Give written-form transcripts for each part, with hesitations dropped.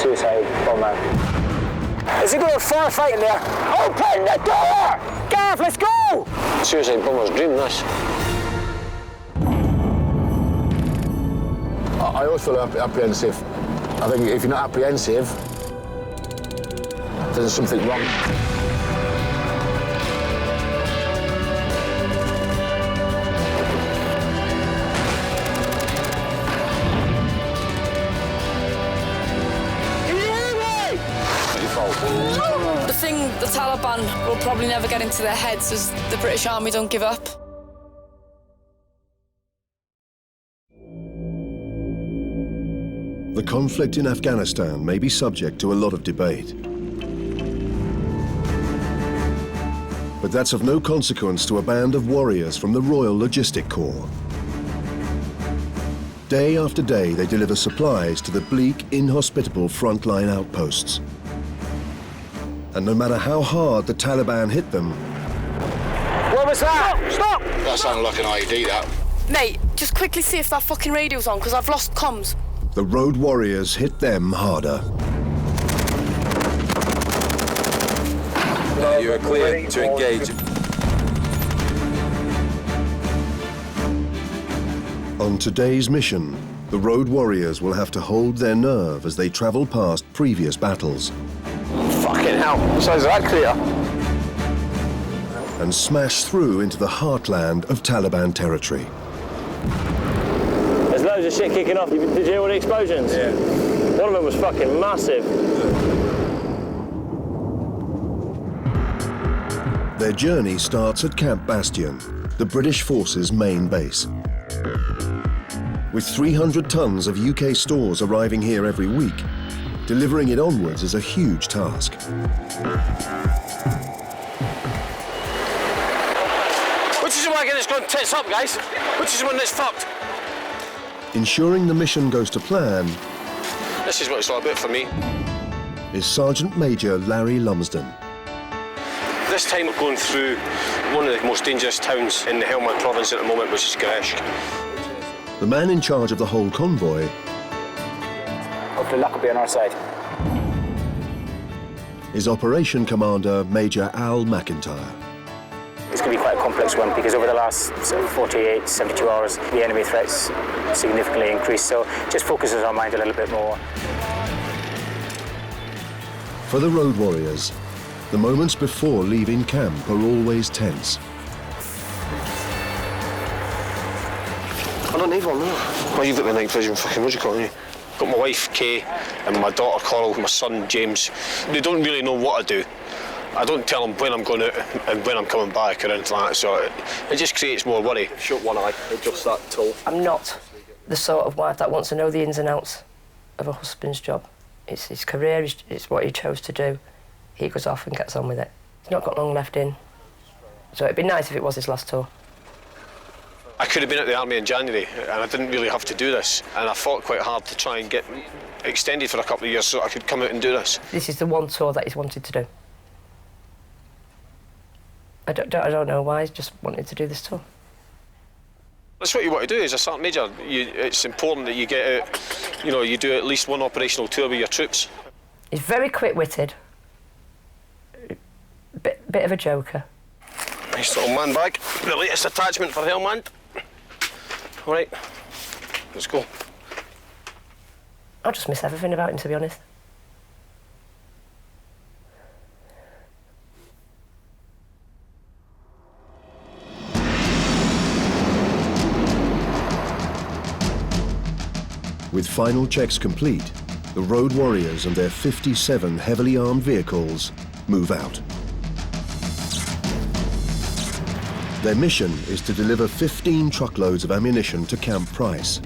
suicide bomber. Is he going to firefight in there? Open the door! Gav, let's go! Suicide bomber's dream, this. I always feel apprehensive. I think if you're not apprehensive, there's something wrong. The thing the Taliban will probably never get into their heads is the British Army don't give up. The conflict in Afghanistan may be subject to a lot of debate. But that's of no consequence to a band of warriors from the Royal Logistic Corps. Day after day, they deliver supplies to the bleak, inhospitable frontline outposts. And no matter how hard the Taliban hit them... What was that? Stop! That sounded like an IED, that. Mate, just quickly see if that fucking radio's on, because I've lost comms. The road warriors hit them harder. You are clear to engage. On today's mission, the road warriors will have to hold their nerve as they travel past previous battles. Fucking hell. So is that clear? And smash through into the heartland of Taliban territory. There's loads of shit kicking off. Did you hear all the explosions? Yeah. One of them was fucking massive. Their journey starts at Camp Bastion, the British Forces' main base. With 300 tons of UK stores arriving here every week, delivering it onwards is a huge task. Which is the wagon that's gone tits up, guys? Which is the one that's fucked? Ensuring the mission goes to plan This is what it's all about for me. is Sergeant Major Larry Lumsden. This time we're going through one of the most dangerous towns in the Helmand province at the moment, which is Greshk. The man in charge of the whole convoy Hopefully luck will be on our side. is Operation Commander Major Al McIntyre. It's going to be quite a complex one because over the last 48, 72 hours, the enemy threats significantly increased, so just focuses our mind a little bit more. For the road warriors, the moments before leaving camp are always tense. I don't need one, no. Well, you've got the night vision fucking, what do you call it? Got my wife, Kay, and my daughter, Coral, my son, James. They don't really know what I do. I don't tell them when I'm going out and when I'm coming back or anything like that, so it just creates more worry. Shut one eye, adjust that tall. I'm not the sort of wife that wants to know the ins and outs of a husband's job. It's his career, it's what he chose to do. He goes off and gets on with it. He's not got long left in. So it'd be nice if it was his last tour. I could have been at the army in January and I didn't really have to do this, and I fought quite hard to try and get extended for a couple of years so I could come out and do this. This is the one tour that he's wanted to do. I don't know why, he's just wanted to do this tour. That's what you want to do as a sergeant major. It's important that you get out, you do at least one operational tour with your troops. He's very quick-witted, bit of a joker. Nice little man bag, the latest attachment for Helmand. All right, let's go. I just miss everything about him, to be honest. With final checks complete, the road warriors and their 57 heavily armed vehicles move out. Their mission is to deliver 15 truckloads of ammunition to Camp Price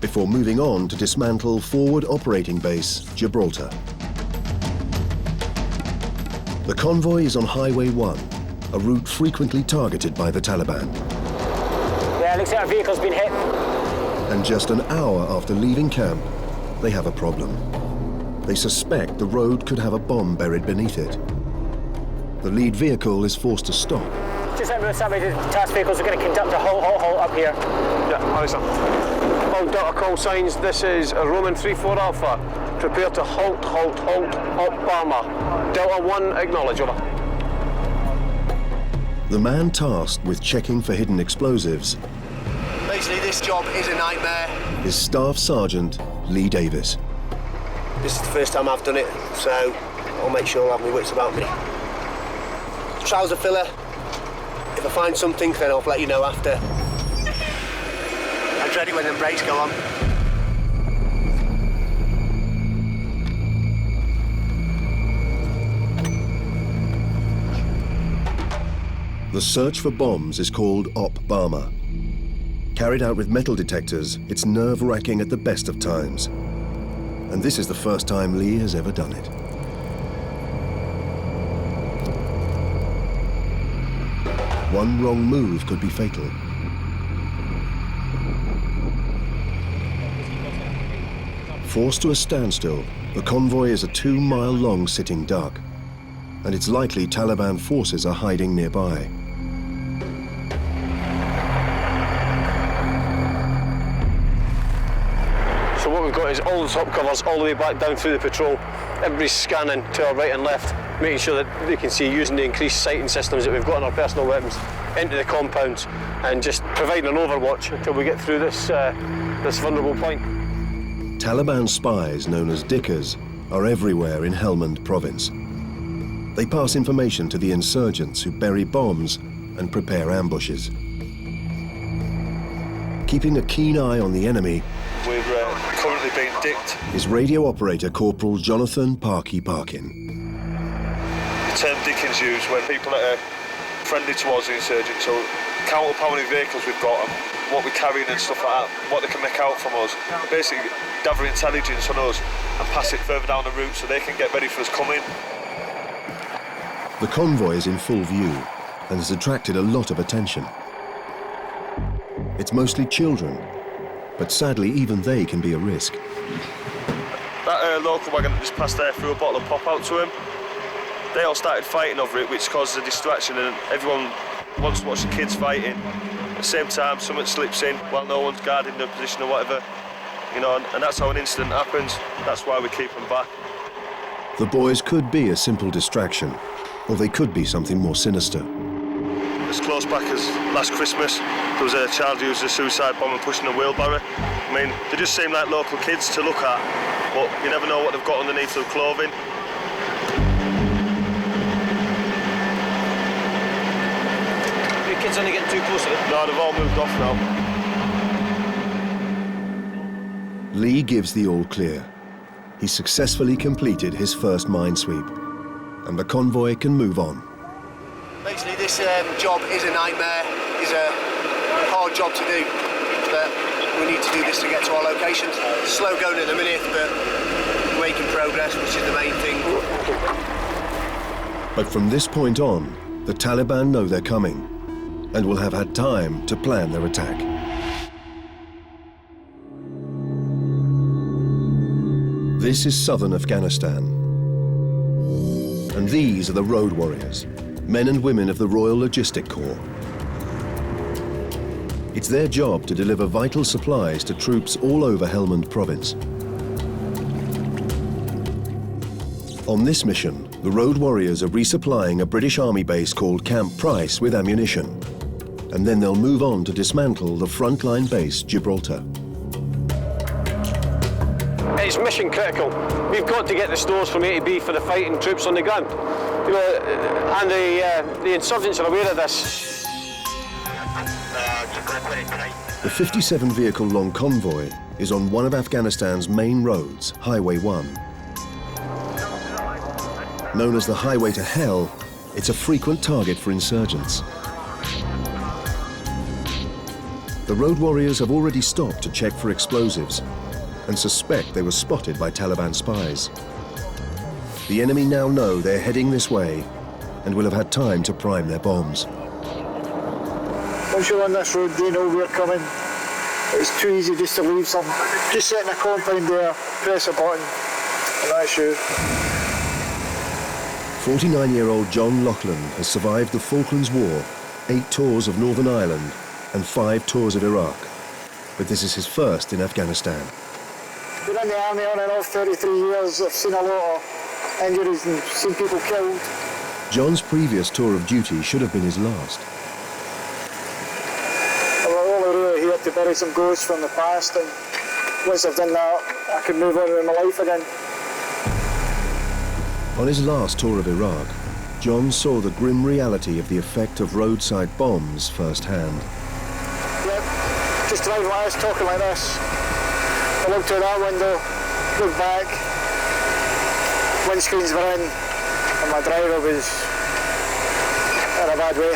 before moving on to dismantle Forward Operating Base Gibraltar. The convoy is on Highway 1, a route frequently targeted by the Taliban. Yeah, looks like our vehicle's been hit. And just an hour after leaving camp, they have a problem. They suspect the road could have a bomb buried beneath it. The lead vehicle is forced to stop. Just remember, somebody, the task vehicles are going to conduct a halt up here. Yeah, hi sir. All Delta call signs, this is a Roman 3-4 Alpha. Prepare to halt, up Barma. Delta 1, acknowledge, over. The man tasked with checking for hidden explosives Basically, this job is a nightmare. is Staff Sergeant Lee Davis. This is the first time I've done it, so I'll make sure I'll have my wits about me. Trouser filler. If I find something, then I'll let you know after. I dread it when the brakes go on. The search for bombs is called Op Barma. Carried out with metal detectors, it's nerve-wracking at the best of times. And this is the first time Lee has ever done it. One wrong move could be fatal. Forced to a standstill, the convoy is a 2-mile-long sitting duck, and it's likely Taliban forces are hiding nearby. So what we've got is all the top covers all the way back down through the patrol. Everybody's scanning to our right and left, making sure that they can see, using the increased sighting systems that we've got on our personal weapons into the compounds, and just providing an overwatch until we get through this vulnerable point. Taliban spies, known as dickers, are everywhere in Helmand province. They pass information to the insurgents who bury bombs and prepare ambushes. Keeping a keen eye on the enemy, we're currently being dicked. Is radio operator Corporal Jonathan Parky Parkin. The term dicking's used when people that are friendly towards the insurgents, so count up how many vehicles we've got and what we're carrying and stuff like that, what they can make out from us. Basically gather intelligence on us and pass it further down the route so they can get ready for us coming. The convoy is in full view and has attracted a lot of attention. It's mostly children, but sadly even they can be a risk. That local wagon that just passed there threw a bottle of pop out to him. They all started fighting over it, which causes a distraction, and everyone wants to watch the kids fighting. At the same time, someone slips in while no one's guarding their position or whatever, you know, and that's how an incident happens. That's why we keep them back. The boys could be a simple distraction, or they could be something more sinister. As close back as last Christmas, there was a child who used a suicide bomber pushing a wheelbarrow. I mean, they just seem like local kids to look at, but you never know what they've got underneath their clothing. Your kids only getting too close to it? No, they've all moved off now. Lee gives the all clear. He successfully completed his first minesweep, and the convoy can move on. Basically, this job is a nightmare, is a hard job to do, but we need to do this to get to our locations. Slow going at the minute, but we're making progress, which is the main thing. But from this point on, the Taliban know they're coming and will have had time to plan their attack. This is southern Afghanistan, and these are the road warriors, men and women of the Royal Logistic Corps. It's their job to deliver vital supplies to troops all over Helmand province. On this mission, the road warriors are resupplying a British Army base called Camp Price with ammunition, and then they'll move on to dismantle the frontline base Gibraltar. It's mission critical. We've got to get the stores from A to B for the fighting troops on the ground. You know, and the insurgents are aware of this. The 57-vehicle-long convoy is on one of Afghanistan's main roads, Highway 1. Known as the Highway to Hell, it's a frequent target for insurgents. The road warriors have already stopped to check for explosives and suspect they were spotted by Taliban spies. The enemy now know they're heading this way and will have had time to prime their bombs. Once you're on this road, they know we're coming. It's too easy just to leave some. Just sit in a compound there, press a button, and that's you. 49-year-old John Loughlin has survived the Falklands War, 8 tours of Northern Ireland and 5 tours of Iraq. But this is his first in Afghanistan. Been in the army on and off 33 years. I've seen a lot of injuries and seen people killed. John's previous tour of duty should have been his last. I'm only really here to bury some ghosts from the past, and once I've done that, I can move on with my life again. On his last tour of Iraq, John saw the grim reality of the effect of roadside bombs firsthand. Yep, just driving like this, talking like this. I looked through that window, looked back, windscreens were in, and my driver was in a bad way.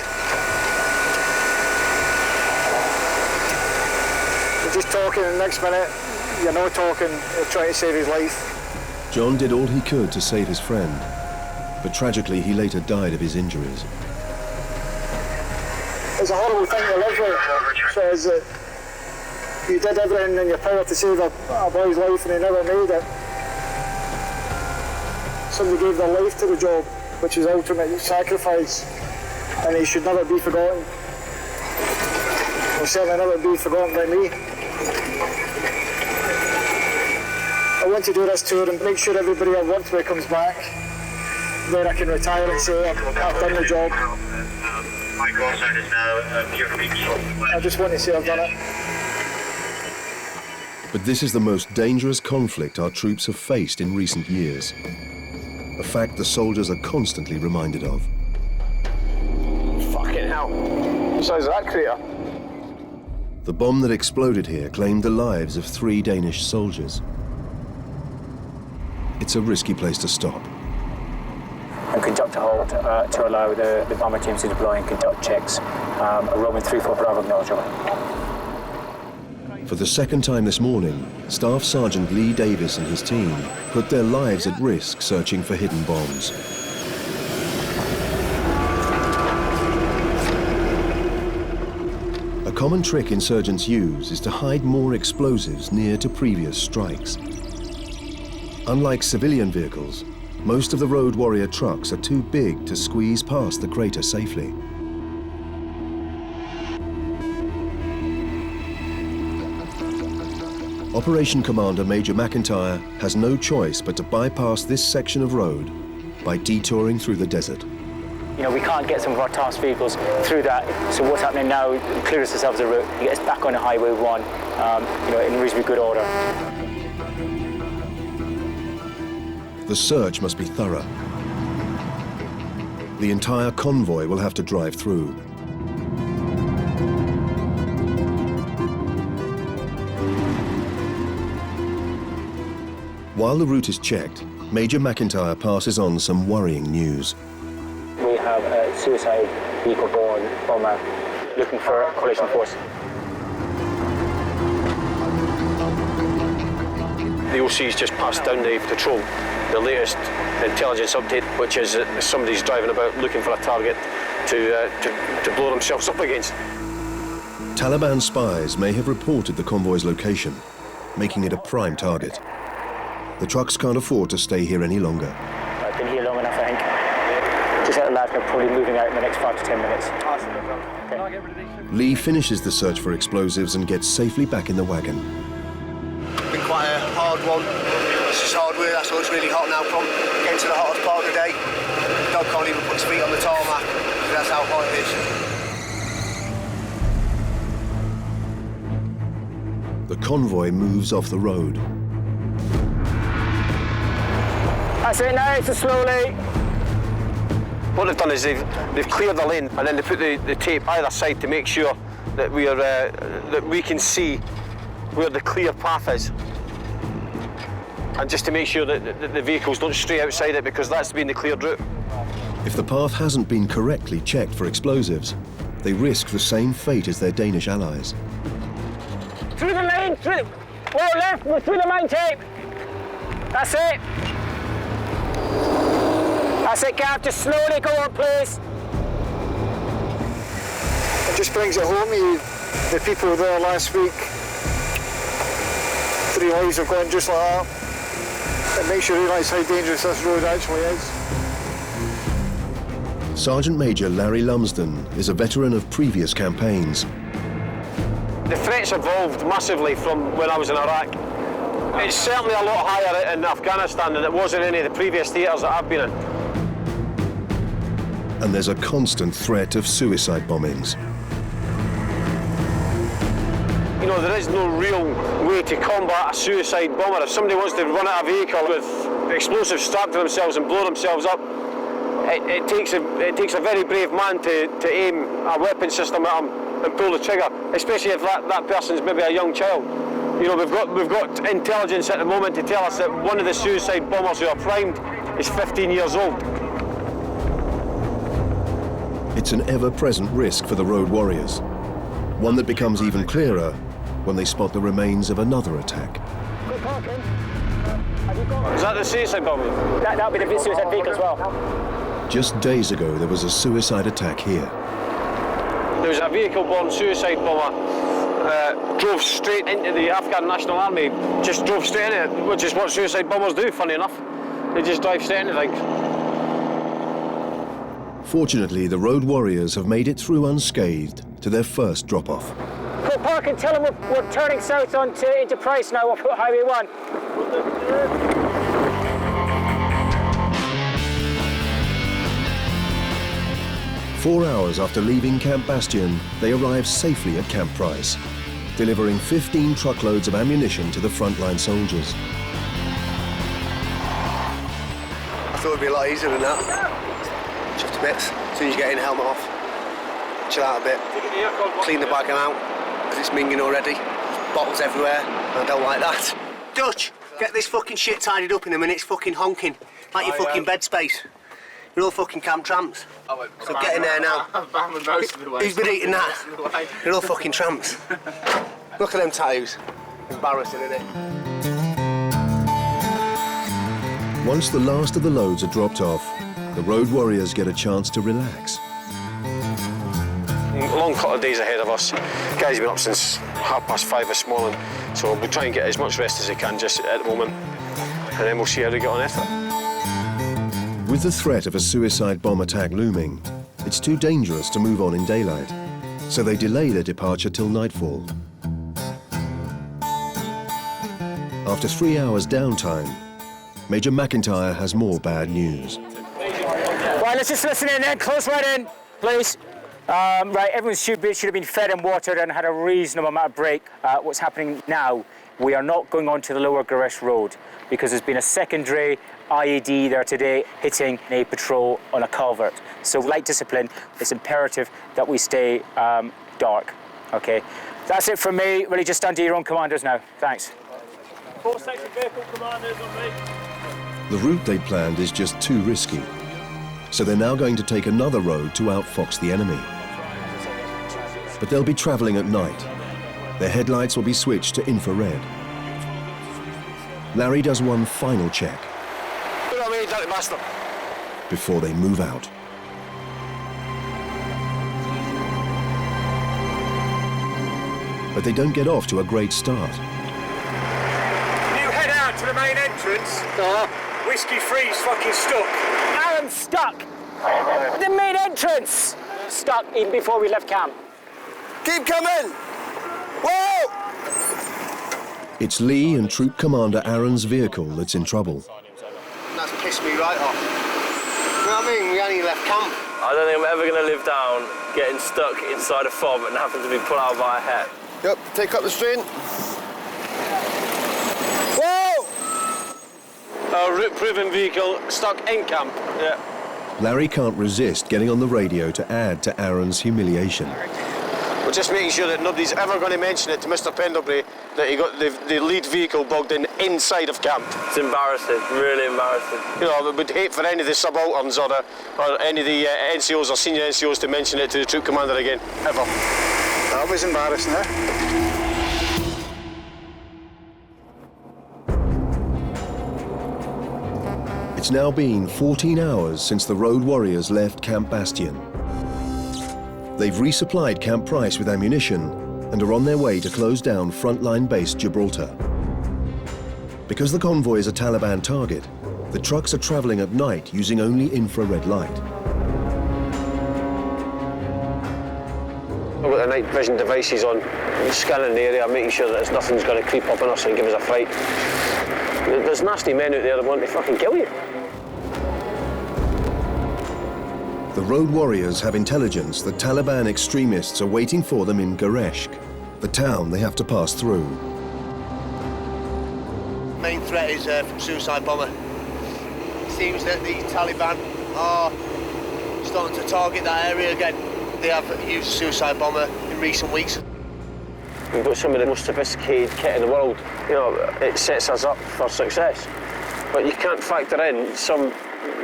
You're just talking, and the next minute, you're not talking, you're trying to save his life. John did all he could to save his friend, but tragically he later died of his injuries. It's a horrible thing to live with. So is that you did everything in your power to save a boy's life and he never made it. Somebody gave their life to the job, which is ultimate sacrifice, and he should never be forgotten. Will certainly never be forgotten by me. I want to do this tour and make sure everybody I've worked with comes back. Then I can retire and say I've done the job. I just want to say I've done it. But this is the most dangerous conflict our troops have faced in recent years. A fact the soldiers are constantly reminded of. Fucking hell. What size is that crater? The bomb that exploded here claimed the lives of 3 Danish soldiers. It's a risky place to stop. And conduct a halt to allow the bomber teams to deploy and conduct checks. A Roman 3-4 Bravo acknowledgement. For the second time this morning, Staff Sergeant Lee Davis and his team put their lives at risk searching for hidden bombs. A common trick insurgents use is to hide more explosives near to previous strikes. Unlike civilian vehicles, most of the Road Warrior trucks are too big to squeeze past the crater safely. Operation Commander Major McIntyre has no choice but to bypass this section of road by detouring through the desert. You know, we can't get some of our task vehicles through that, so what's happening now, it clears ourselves a route, it gets back on the Highway 1, you know, in reasonably good order. The search must be thorough. The entire convoy will have to drive through. While the route is checked, Major McIntyre passes on some worrying news. We have a suicide vehicle-borne bomber looking for a coalition force. The OC's just passed down the patrol. The latest intelligence update, which is that somebody's driving about looking for a target to blow themselves up against. Taliban spies may have reported the convoy's location, making it a prime target. The trucks can't afford to stay here any longer. I've been here long enough, I think. Just out loud, they're probably moving out in the next 5 to 10 minutes. Okay. Lee finishes the search for explosives and gets safely back in the wagon. Been quite a hard one. It's just hard work, that's why it's really hot now from getting to the hottest part of the day. The dog can't even put his feet on the tarmac, because that's how hot it is. The convoy moves off the road. That's it now, it's slowly. What they've done is they've cleared the lane and then they put the tape either side to make sure that that we can see where the clear path is. And just to make sure that the vehicles don't stray outside it, because that's been the cleared route. If the path hasn't been correctly checked for explosives, they risk the same fate as their Danish allies. Through the lane, through, go left, we're through the main tape. That's it. That's it, Gav, just slowly go on, please. It just brings it home to you, the people there last week. 3 lives have gone just like that. It makes you realise how dangerous this road actually is. Sergeant Major Larry Lumsden is a veteran of previous campaigns. The threats evolved massively from when I was in Iraq. It's certainly a lot higher in Afghanistan than it was in any of the previous theatres that I've been in. And there's a constant threat of suicide bombings. You know, there is no real way to combat a suicide bomber. If somebody wants to run at a vehicle with explosives strapped to themselves and blow themselves up, it takes a very brave man to aim a weapon system at them and pull the trigger, especially if that person's maybe a young child. You know, we've got intelligence at the moment to tell us that one of the suicide bombers who are primed is 15 years old. It's an ever-present risk for the road warriors, one that becomes even clearer when they spot the remains of another attack. Is that the suicide bomber? That'll be the suicide vehicle as well. Just days ago, there was a suicide attack here. There was a vehicle-borne suicide bomber, drove straight into the Afghan National Army, just drove straight into it, which is what suicide bombers do, funny enough. They just drive straight into things. Fortunately, the road warriors have made it through unscathed to their first drop-off. Go park and tell them we're turning south into Price now off Highway 1. 4 hours after leaving Camp Bastion, they arrived safely at Camp Price, delivering 15 truckloads of ammunition to the frontline soldiers. I thought it'd be a lot easier than that. Just a bit. As soon as you get in, helmet off, chill out a bit, clean the bag out, because it's minging already. Bottles everywhere, and I don't like that. Dutch, get this fucking shit tidied up in a minute. It's fucking honking, like your fucking bed space. You're all fucking camp tramps. So get in there now. Who's been eating that? You're all fucking tramps. Look at them tattoos. Embarrassing, isn't it? Once the last of the loads are dropped off, the road warriors get a chance to relax. A long couple of days ahead of us. Guys have been up since 5:30 this morning, so we'll try and get as much rest as we can just at the moment, and then we'll see how we get on after. With the threat of a suicide bomb attack looming, it's too dangerous to move on in daylight, so they delay their departure till nightfall. After 3 hours downtime, Major McIntyre has more bad news. Right, let's just listen in then. Close right in, please. Right, everyone should have been fed and watered and had a reasonable amount of break. What's happening now, we are not going on to the Lower Garesh Road because there's been a secondary IED there today hitting a patrol on a culvert. So light discipline, it's imperative that we stay dark, okay? That's it from me. Really just stand to your own commanders now. Thanks. 4 section vehicle commanders on me. The route they planned is just too risky, so they're now going to take another road to outfox the enemy. But they'll be travelling at night. Their headlights will be switched to infrared. Larry does one final check before they move out. But they don't get off to a great start. You head out to the main entrance. Whiskey Free's fucking stuck. Aaron's stuck. The main entrance. Stuck even before we left camp. Keep coming! Whoa! It's Lee and Troop Commander Aaron's vehicle that's in trouble. That's pissed me right off. You know what I mean? We only left camp. I don't think I'm ever going to live down getting stuck inside a fob and having to be pulled out by a hat. Yep, take up the strain. Whoa! Our route-proven vehicle stuck in camp. Yeah. Larry can't resist getting on the radio to add to Aaron's humiliation. We're just making sure that nobody's ever going to mention it to Mr. Pendlebury that he got the lead vehicle bogged in inside of camp. It's embarrassing, really embarrassing. You know, I would hate for any of the subalterns or any of the NCOs or senior NCOs to mention it to the troop commander again, ever. That was embarrassing, eh? It's now been 14 hours since the road warriors left Camp Bastion. They've resupplied Camp Price with ammunition and are on their way to close down frontline base Gibraltar. Because the convoy is a Taliban target, the trucks are travelling at night using only infrared light. I've got the night vision devices on, scanning the area, making sure that nothing's going to creep up on us and give us a fright. There's nasty men out there that want to fucking kill you. The road warriors have intelligence that Taliban extremists are waiting for them in Gereshk, the town they have to pass through. Main threat is from suicide bomber. It seems that the Taliban are starting to target that area again. They have used a suicide bomber in recent weeks. We've got some of the most sophisticated kit in the world. You know, it sets us up for success. But you can't factor in some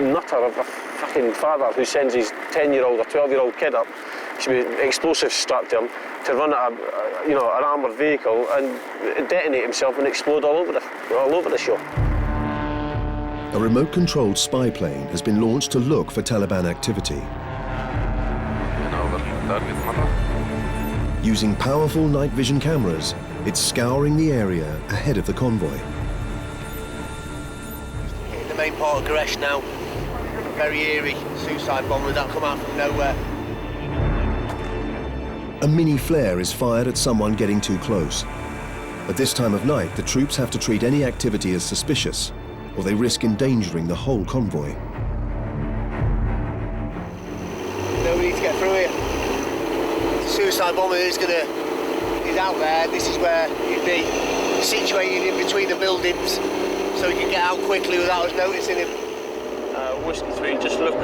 nutter of a fucking father who sends his 10-year-old or 12-year-old kid up to be explosives strapped to him to run an armoured vehicle and detonate himself and explode all over the show. A remote-controlled spy plane has been launched to look for Taliban activity. Using powerful night vision cameras, it's scouring the area ahead of the convoy. In the main part of Gereshk now, very eerie suicide bomber that come out from nowhere. A mini flare is fired at someone getting too close. At this time of night, the troops have to treat any activity as suspicious, or they risk endangering the whole convoy. No, we need to get through here. The suicide bomber is out there. This is where he'd be situated in between the buildings, so he can get out quickly without us noticing him. Whiskey 3, just look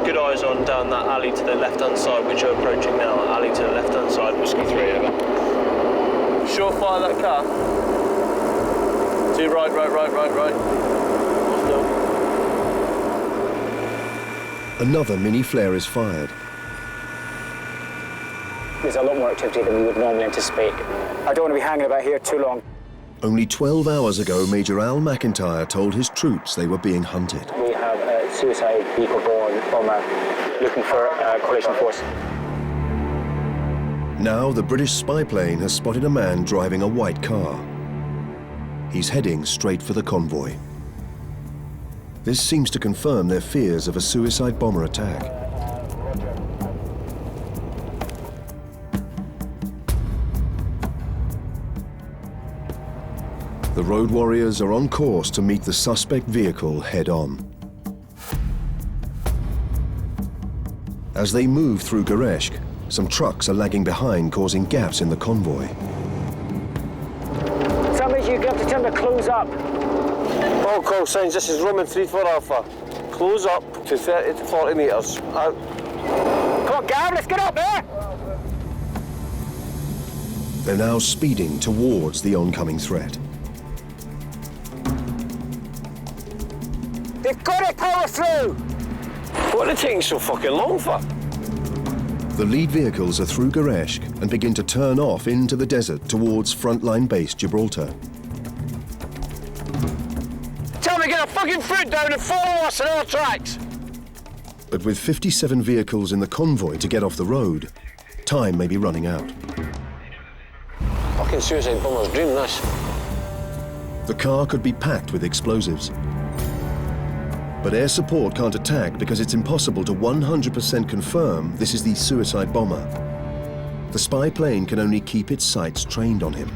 good eyes on down that alley to the left-hand side, which you're approaching now. Alley to the left-hand side, Whiskey 3, over. Sure, fire that car. To right. Another mini flare is fired. There's a lot more activity than we would normally anticipate. I don't want to be hanging about here too long. Only 12 hours ago, Major Al McIntyre told his troops they were being hunted. We have a suicide vehicle-borne bomber looking for a coalition force. Now the British spy plane has spotted a man driving a white car. He's heading straight for the convoy. This seems to confirm their fears of a suicide bomber attack. The road warriors are on course to meet the suspect vehicle head-on. As they move through Gereshk, some trucks are lagging behind, causing gaps in the convoy. Somebody, you have to tell them to close up. All call signs, this is Roman 3-4 Alpha. Close up to 30 to 40 metres. Out. Come on, Gav, let's get up there! They're now speeding towards the oncoming threat. They've got to power through! What are they taking so fucking long for? The lead vehicles are through Gereshk and begin to turn off into the desert towards frontline base Gibraltar. Tell me, get a fucking foot down and follow us on our tracks! But with 57 vehicles in the convoy to get off the road, time may be running out. Fucking suicide bomber's dream, this. The car could be packed with explosives. But air support can't attack because it's impossible to 100% confirm this is the suicide bomber. The spy plane can only keep its sights trained on him.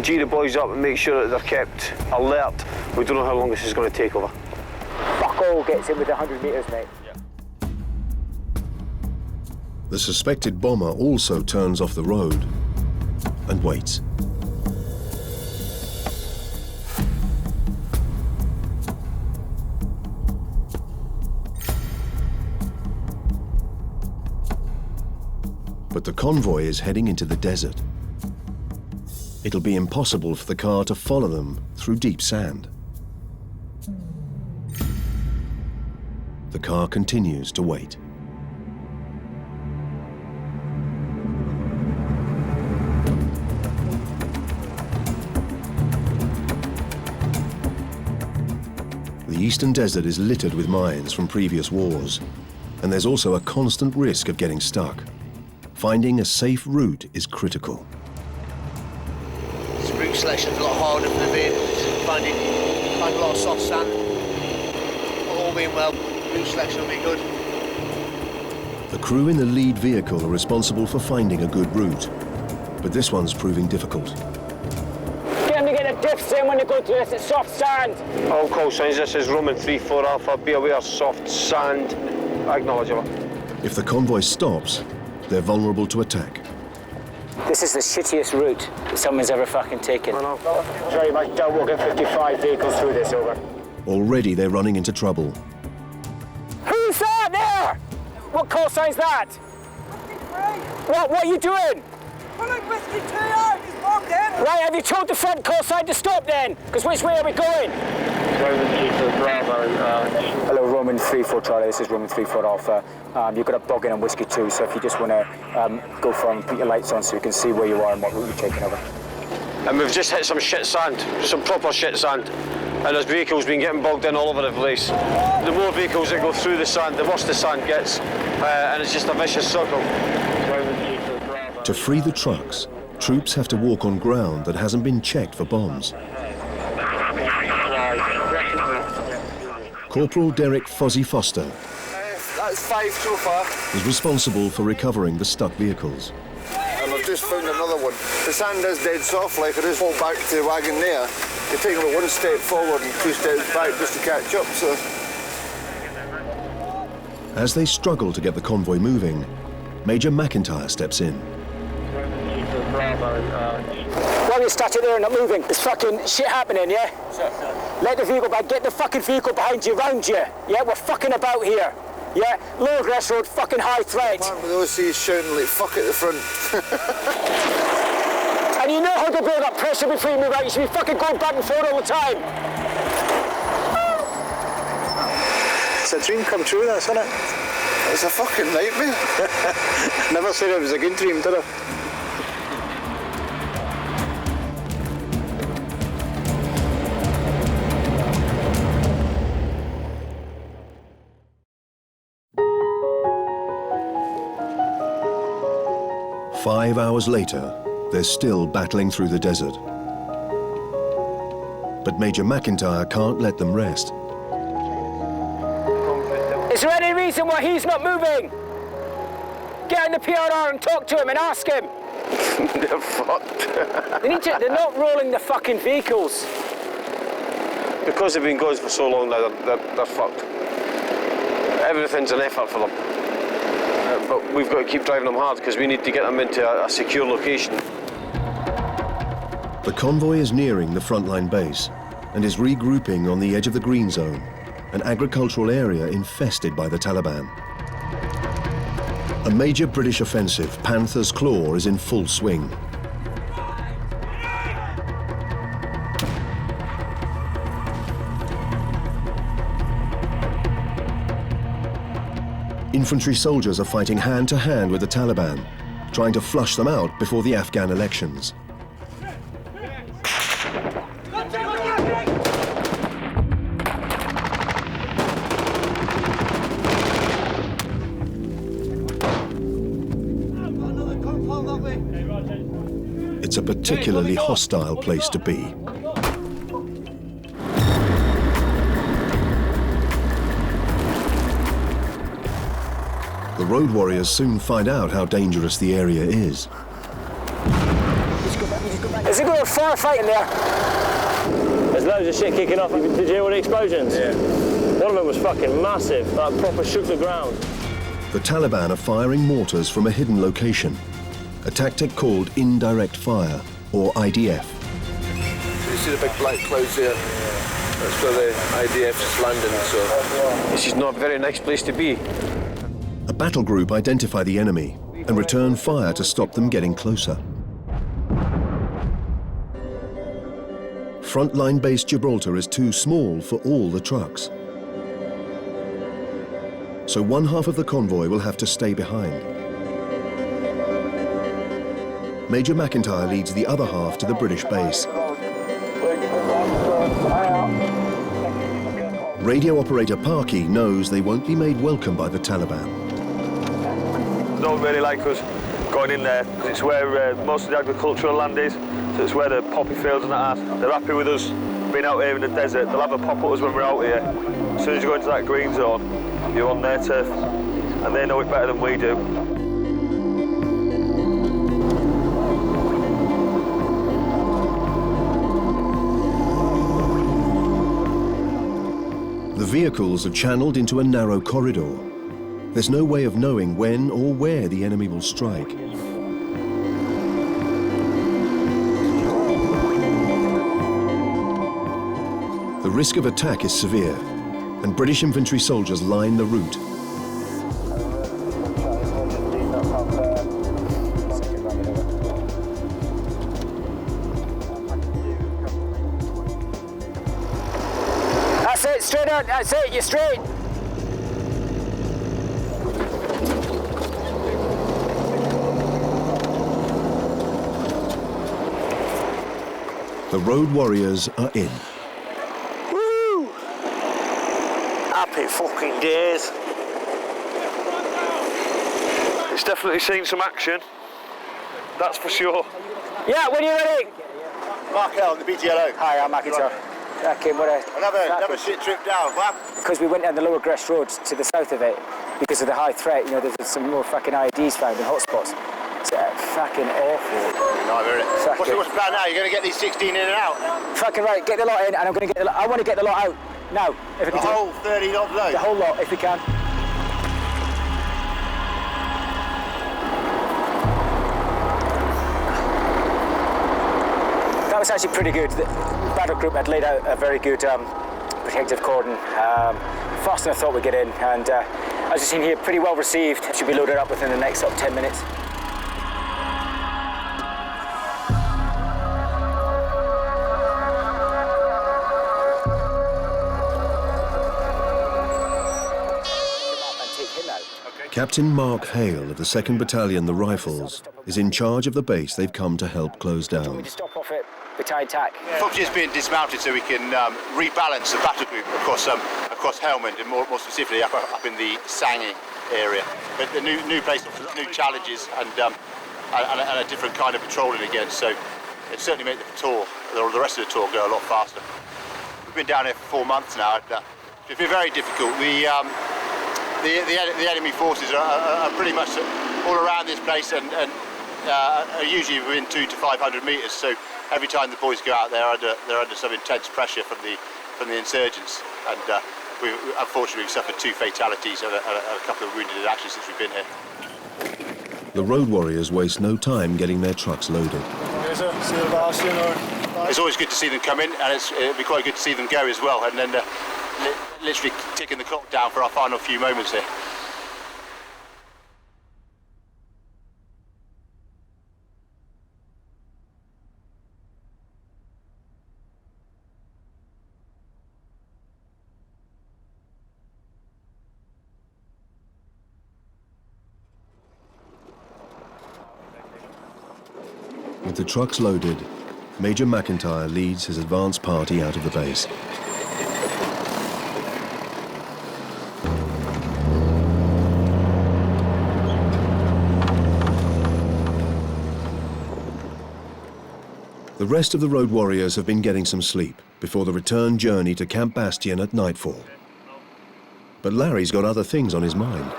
G the boys up and make sure that they're kept alert. We don't know how long this is going to take over. Fuck all gets in with 100 metres, mate. The suspected bomber also turns off the road and waits. But the convoy is heading into the desert. It'll be impossible for the car to follow them through deep sand. The car continues to wait. The eastern desert is littered with mines from previous wars, and there's also a constant risk of getting stuck. Finding a safe route is critical. This route selection's a lot harder for the vehicles. Finding find a lot of soft sand. All being well, route selection will be good. The crew in the lead vehicle are responsible for finding a good route, but this one's proving difficult. Get them to get the diffs in when they go through this, it's soft sand. All call signs, this is Roman 3-4 Alpha, be aware, soft sand. Acknowledge over. If the convoy stops, they're vulnerable to attack. This is the shittiest route that someone's ever fucking taken. Very much doubt we'll get 55 vehicles through this, over. Already they're running into trouble. Who's that there? What call sign's that? What are you doing? Pulling whiskey 2 out, he's walking. Right, have you told the front call sign to stop then? Because which way are we going? Roman 3-4 Bravo. Hello, Roman 3-4 Charlie, this is Roman 3-4 Alpha. You've got a bug in on whiskey 2, so if you just want to go for and put your lights on so you can see where you are and what route you're taking over. And we've just hit some shit sand, some proper shit sand. And there's vehicles been getting bogged in all over the place. The more vehicles that go through the sand, the worse the sand gets. And it's just a vicious circle. To free the trucks, troops have to walk on ground that hasn't been checked for bombs. Corporal Derek Fozzie Foster That's 5 so far. is responsible for recovering the stuck vehicles. And I've just found another one. The sand is dead soft, like it is. Fall back to the wagon there. You're taking it 1 step forward and 2 steps back just to catch up, so... As they struggle to get the convoy moving, Major McIntyre steps in. Why are you static there and not moving? There's fucking shit happening, yeah? Let the vehicle back, get the fucking vehicle behind you, round you. Yeah, we're fucking about here. Yeah, low aggress road, fucking high threat. Man with those seas shouting like fuck at the front. And you know how to build up pressure before you move out. You should be fucking going back and forth all the time. It's a dream come true, that, isn't it? It's a fucking nightmare. Never said it was a good dream, did I? Five hours later, they're still battling through the desert. But Major McIntyre can't let them rest. Is there any reason why he's not moving? Get in the PRR and talk to him and ask him. They're fucked. They're not rolling the fucking vehicles. Because they've been going for so long now, they're fucked. Everything's an effort for them. But we've got to keep driving them hard because we need to get them into a secure location. The convoy is nearing the frontline base and is regrouping on the edge of the green zone, an agricultural area infested by the Taliban. A major British offensive, Panther's Claw, is in full swing. Infantry soldiers are fighting hand-to-hand with the Taliban, trying to flush them out before the Afghan elections. It's a particularly hostile place to be. The road warriors soon find out how dangerous the area is. Is it going firefighting there? There's loads of shit kicking off. Did you hear all the explosions? Yeah. One of them was fucking massive, like proper shook the ground. The Taliban are firing mortars from a hidden location, a tactic called indirect fire, or IDF. You see the big black clouds there? That's where the IDF's landing, so... This is not a very nice place to be. A battle group identify the enemy and return fire to stop them getting closer. Frontline base Gibraltar is too small for all the trucks. So one half of the convoy will have to stay behind. Major McIntyre leads the other half to the British base. Radio operator Parkey knows they won't be made welcome by the Taliban. They don't really like us going in there because it's where most of the agricultural land is, so it's where the poppy fields and that are. They're happy with us being out here in the desert, they'll have a pop at us when we're out here. As soon as you go into that green zone, you're on their turf, and they know it better than we do. The vehicles are channeled into a narrow corridor. There's no way of knowing when or where the enemy will strike. The risk of attack is severe, and British infantry soldiers line the route. That's it, straight on, that's it, you're straight. The road warriors are in. Woo! Happy fucking days. It's definitely seen some action. That's for sure. Yeah, when are you ready? Mark L, the BGLO. Hi, I'm Akitar. Okay, Another shit trip down. What? Because we went down the lower Gress Road to the south of it, because of the high threat, you know, there's some more fucking IEDs found in hotspots. It's fucking awful. What's the plan now? You're going to get these 16 in and out? Fucking right, get the lot in, and I'm going to get the lot. I want to get the lot out now. If we can the whole 30 lot load? The whole lot, if we can. That was actually pretty good. The battle group had laid out a very good protective cordon. Faster than I thought we'd get in, and as you've seen here, pretty well received. Should be loaded up within the next 10 minutes. Captain Mark Hale of the 2nd Battalion, the Rifles, is in charge of the base they've come to help close down. Stop off it, battalion attack. Footage is being dismounted so we can rebalance the battle group across Helmand and more specifically up in the Sanging area. But the new place offers new challenges and a different kind of patrolling again. So it certainly made the tour, or the rest of the tour, go a lot faster. We've been down here for 4 months now. It's been very difficult. The enemy forces are pretty much all around this place and are usually within 200 to 500 metres. So every time the boys go out, they're under some intense pressure from the insurgents. And unfortunately, we've suffered 2 fatalities and a couple of wounded in action since we've been here. The road warriors waste no time getting their trucks loaded. It's always good to see them come in, and it'll be quite good to see them go as well. And then literally ticking the clock down for our final few moments here. With the trucks loaded, Major McIntyre leads his advance party out of the base. The rest of the road warriors have been getting some sleep before the return journey to Camp Bastion at nightfall. But Larry's got other things on his mind.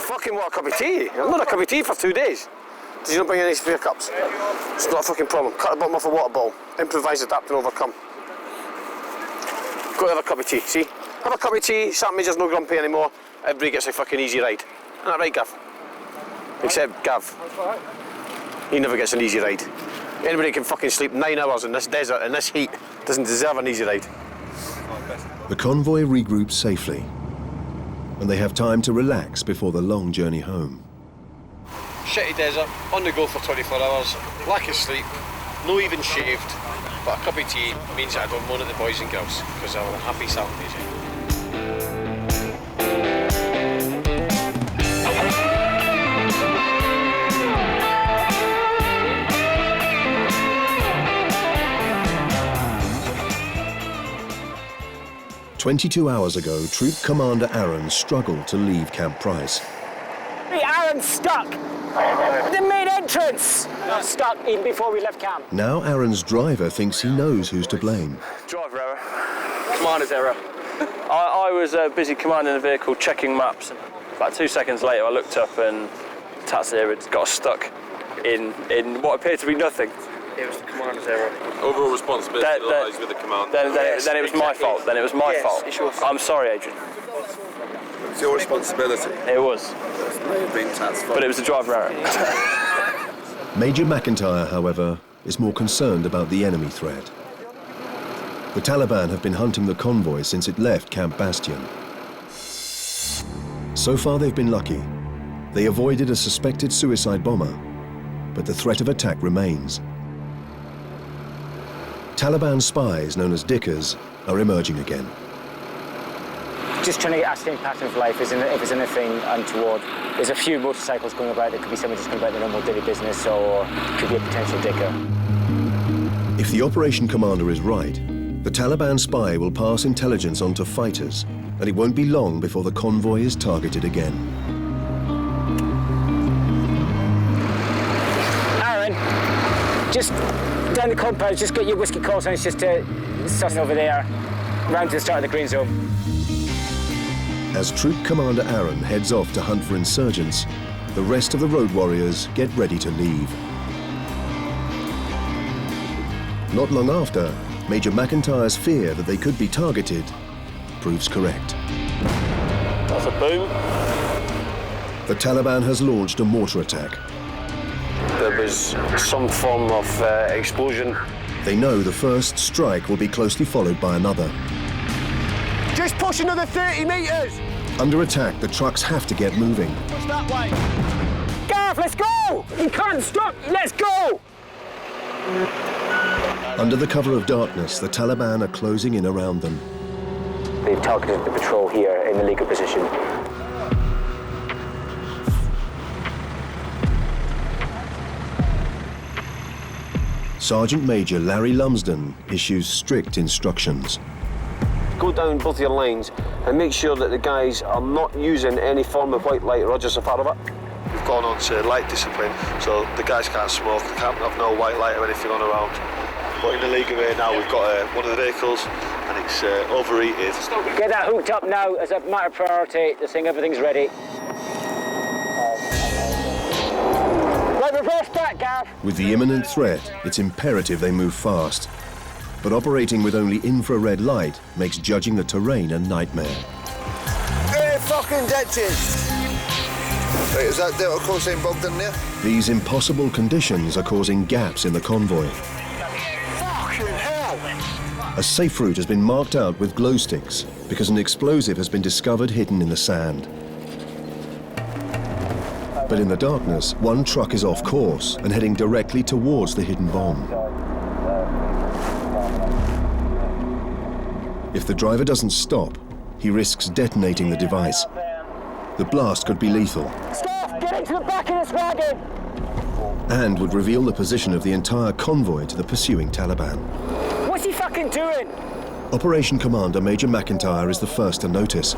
Fucking what a cup of tea. I've not had a cup of tea for 2 days. Did you not bring any spare cups? It's not a fucking problem. Cut the bottom off a water bottle. Improvise, adapt and overcome. Go have a cup of tea, see? Have a cup of tea, Sam Major's no grumpy anymore. Everybody gets a fucking easy ride. Isn't that right, Gav? Except Gav. He never gets an easy ride. Anybody can fucking sleep 9 hours in this desert, in this heat, doesn't deserve an easy ride. The convoy regroups safely, and they have time to relax before the long journey home. Shitty desert, on the go for 24 hours, lack of sleep, no even shaved, but a cup of tea means that I don't moan at the boys and girls, because they're a happy Saturdays. 22 hours ago, Troop Commander Aaron struggled to leave Camp Price. Hey, Aaron's stuck! The main entrance! Stuck even before we left camp. Now Aaron's driver thinks he knows who's to blame. Driver error. Commander's error. I was busy commanding the vehicle, checking maps. About 2 seconds later, I looked up and the taxi had got us stuck in what appeared to be nothing. It was the commander's error. Overall responsibility lies with the commander. Then it was my fault. Then it was my fault. It's your fault. I'm sorry, Adrian. It's your responsibility. It was. It may have been Tad's fault. But it was the driver error. Major McIntyre, however, is more concerned about the enemy threat. The Taliban have been hunting the convoy since it left Camp Bastion. So far they've been lucky. They avoided a suspected suicide bomber, but the threat of attack remains. Taliban spies, known as dickers, are emerging again. Just trying to ascertain pattern of life, if there's anything untoward. There's a few motorcycles going about. There could be someone just going about their normal daily business, or could be a potential dicker. If the operation commander is right, the Taliban spy will pass intelligence on to fighters, and it won't be long before the convoy is targeted again. Aaron, just down the compound, just get your whiskey calls on. It's just sussing over there, round to the start of the green zone. As Troop Commander Aaron heads off to hunt for insurgents, the rest of the road warriors get ready to leave. Not long after, Major McIntyre's fear that they could be targeted proves correct. That's a boom. The Taliban has launched a mortar attack. There was some form of explosion. They know the first strike will be closely followed by another. Just push another 30 metres! Under attack, the trucks have to get moving. Push that way. Gav, let's go! You can't stop! Let's go! Under the cover of darkness, the Taliban are closing in around them. They've targeted the patrol here in the legal position. Sergeant Major Larry Lumsden issues strict instructions. Go down both your lines and make sure that the guys are not using any form of white light. Roger, so far of it. We've gone on to light discipline, so the guys can't smoke, they can't have no white light or anything on around. But in the legal way now, we've got one of the vehicles and it's overheated. Get that hooked up now as a matter of priority. The thing, everything's ready. Right, reverse back, Gav. With the imminent threat, it's imperative they move fast. But operating with only infrared light makes judging the terrain a nightmare. Hey, fucking ditches! Right, is that Delta cosine bogged in there? These impossible conditions are causing gaps in the convoy. Fucking hell! A safe route has been marked out with glow sticks because an explosive has been discovered hidden in the sand. But in the darkness, one truck is off course and heading directly towards the hidden bomb. If the driver doesn't stop, he risks detonating the device. The blast could be lethal. Stop! Get into the back of this wagon! And would reveal the position of the entire convoy to the pursuing Taliban. What's he fucking doing? Operation Commander Major McIntyre is the first to notice.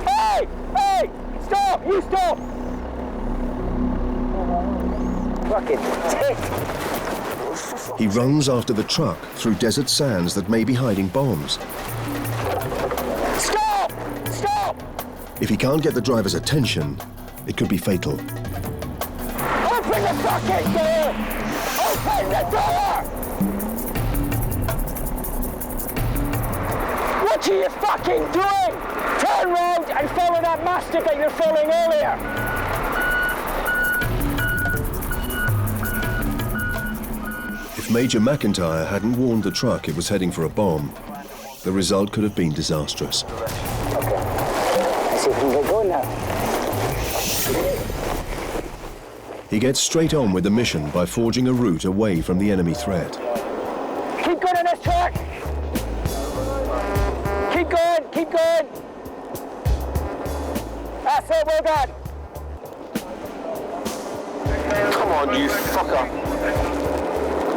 Hey! Hey! Stop! You stop! Fucking dick! He runs after the truck through desert sands that may be hiding bombs. Stop! Stop! If he can't get the driver's attention, it could be fatal. Open the fucking door! Open the door! What are you fucking doing? Turn round and follow that masticator you're following earlier! If Major McIntyre hadn't warned the truck it was heading for a bomb, the result could have been disastrous. Okay. Let's see if we can get going now. He gets straight on with the mission by forging a route away from the enemy threat. Keep going on this track! Keep going, keep going! That's it, well done! Come on, you fucker.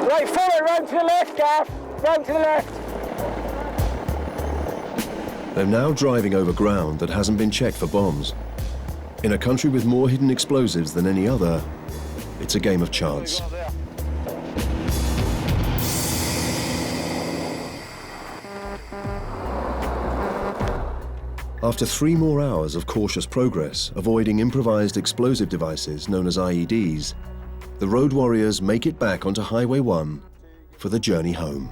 Right, follow it round to the left, Gav. Round to the left. They're now driving over ground that hasn't been checked for bombs. In a country with more hidden explosives than any other, it's a game of chance. After 3 more hours of cautious progress, avoiding improvised explosive devices known as IEDs, the road warriors make it back onto Highway 1 for the journey home.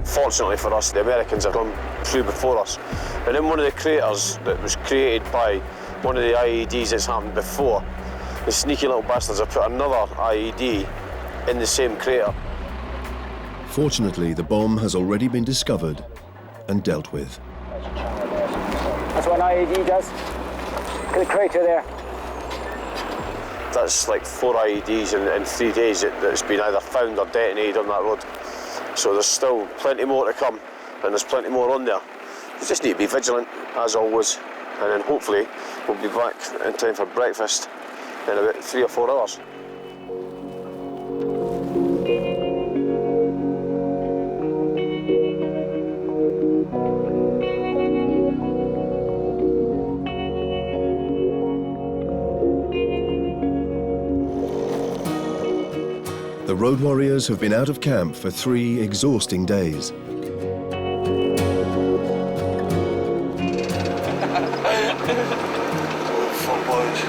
Fortunately for us, the Americans have gone through before us. And in one of the craters that was created by one of the IEDs that's happened before, the sneaky little bastards have put another IED in the same crater. Fortunately, the bomb has already been discovered and dealt with. That's what an IED does. Look at the crater there. That's like 4 IEDs in 3 days that's been either found or detonated on that road. So there's still plenty more to come, and there's plenty more on there. You just need to be vigilant, as always, and then hopefully we'll be back in time for breakfast in about 3 or 4 hours. The road warriors have been out of camp for 3 exhausting days. Oh, fuck, boys.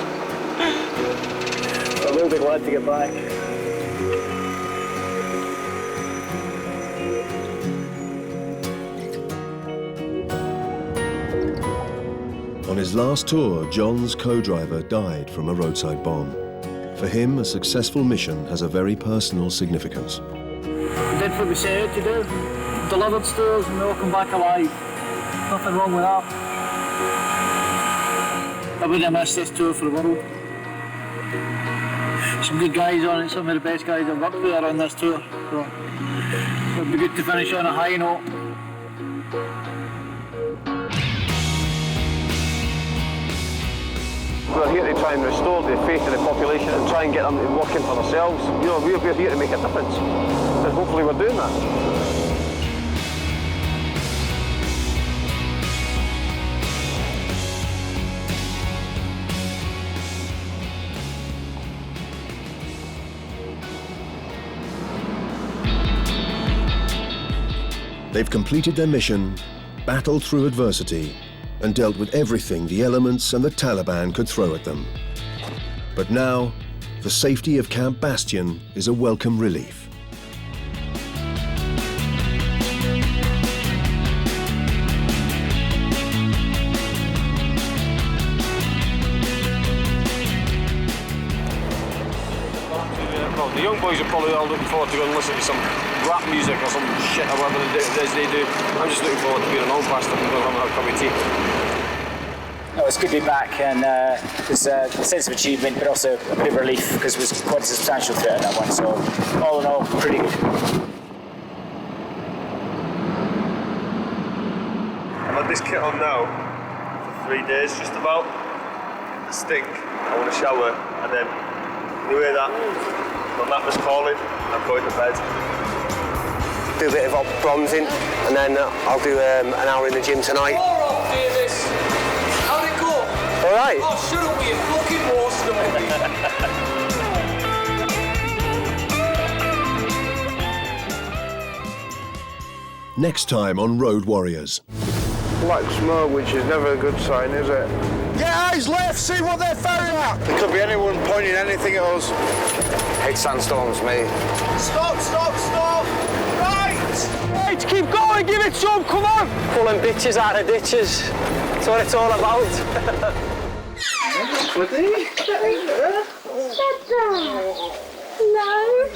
A little bit glad to get back. On his last tour, John's co-driver died from a roadside bomb. For him, a successful mission has a very personal significance. We did what we set out to do. Delivered stores and we all come back alive. Nothing wrong with that. I wouldn't have missed this tour for the world. Some good guys on it, some of the best guys I've worked with are on this tour. So it would be good to finish on a high note. We're here to try and restore the faith of the population and try and get them working for themselves. You know, we're here to make a difference, and hopefully we're doing that. They've completed their mission, battled through adversity, and dealt with everything the elements and the Taliban could throw at them. But now, the safety of Camp Bastion is a welcome relief. Well, the young boys are probably all looking forward to go and listen to some rap music or some shit or whatever it is they do. I'm just looking forward to being an old bastard and going and have a cup of tea. No, it's good to be back, and there's a sense of achievement, but also a bit of relief because it was quite a substantial threat at that one. So, all in all, pretty good. I've had this kit on now for 3 days, just about. I stink, I want to shower, and then you hear that? My map was calling, I'm going to bed. Do a bit of bronzing, and then I'll do an hour in the gym tonight. Alright, Davis. How'd it go? All right. Oh, shut up with your fucking war story. Next time on Road Warriors. Black smoke, which is never a good sign, is it? Get eyes left, see what they're firing at! There could be anyone pointing anything at us. Hate sandstorms, mate. Stop, stop, stop. Right. Right, keep going, give it some, come on! Pulling bitches out of ditches. That's what it's all about. No.